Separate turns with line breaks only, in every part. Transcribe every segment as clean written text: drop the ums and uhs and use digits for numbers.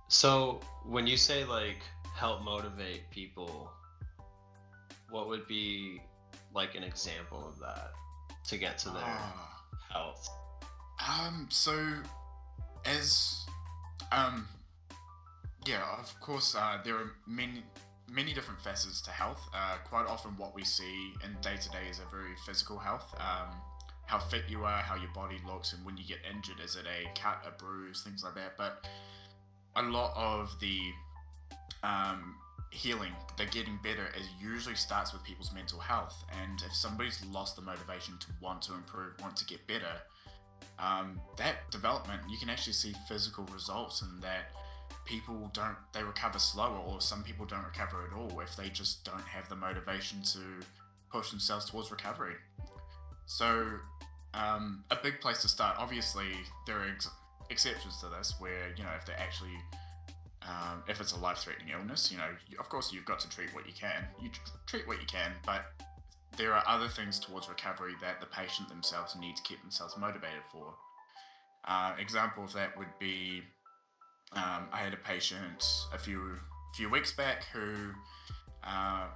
So when you say like help motivate people, what would be like an example of that to get to their
Ah,
health?
so as um, yeah, of course, there are many different facets to health. Quite often, what we see in day to day is a very physical health. How fit you are, how your body looks, and when you get injured, is it a cut, a bruise, things like that. But a lot of the um, healing, the getting better, it usually starts with people's mental health. And if somebody's lost the motivation to want to improve, want to get better, that development, you can actually see physical results in that people don't, they recover slower, or some people don't recover at all if they just don't have the motivation to push themselves towards recovery. So, a big place to start, obviously, there are exceptions to this where, if they're actually, if it's a life threatening illness, of course, you've got to treat what you can. You treat what you can, but there are other things towards recovery that the patient themselves need to keep themselves motivated for. Example of that would be I had a patient a few weeks back who uh,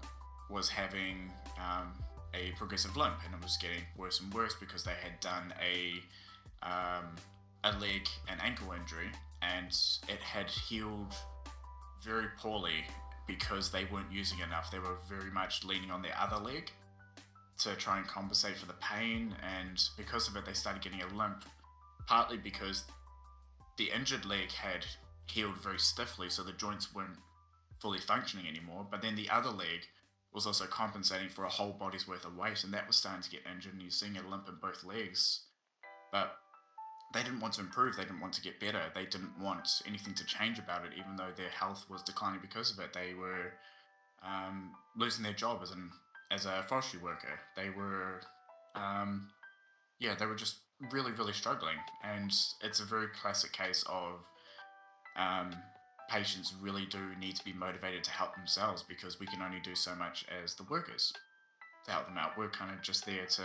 was having a progressive limp, and it was getting worse and worse because they had done a leg and ankle injury, and it had healed very poorly because they weren't using enough. They were very much leaning on their other leg to try and compensate for the pain, and because of it, they started getting a limp. Partly because the injured leg had healed very stiffly, so the joints weren't fully functioning anymore. But then the other leg was also compensating for a whole body's worth of weight, and that was starting to get injured, and you're seeing a limp in both legs. But they didn't want to improve, they didn't want to get better, they didn't want anything to change about it, even though their health was declining because of it. They were losing their job as a forestry worker. They were um, yeah, they were just really struggling, and it's a very classic case of um, patients really do need to be motivated to help themselves because we can only do so much as the workers to help them out. We're kind of just there to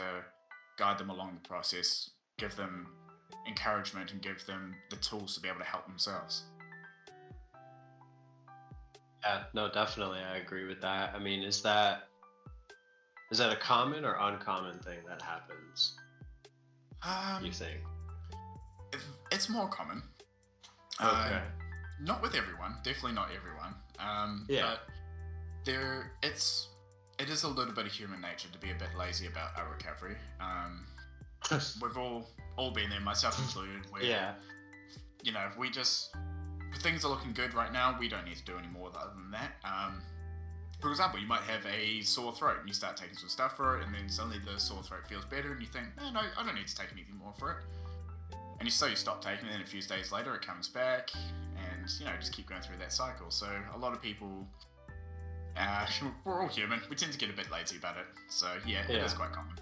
guide them along the process, give them encouragement, and give them the tools to be able to help themselves.
Yeah, no, definitely, I agree with that. I mean, is that a common or uncommon thing that happens, you
Um,
think?
it's more common. Uh,
Okay.
Not with everyone, definitely not everyone.
Yeah.
But it is a little bit of human nature to be a bit lazy about our recovery. We've all been there, myself included, where
Yeah.
we just, things are looking good right now. We don't need to do any more other than that. For example, you might have a sore throat and you start taking some stuff for it, and then suddenly the sore throat feels better, and you think, no, I don't need to take anything more for it. And you stop taking it, and then a few days later it comes back, and just keep going through that cycle. So a lot of people, we're all human. We tend to get a bit lazy about it. So yeah, it is
Yeah.
quite common.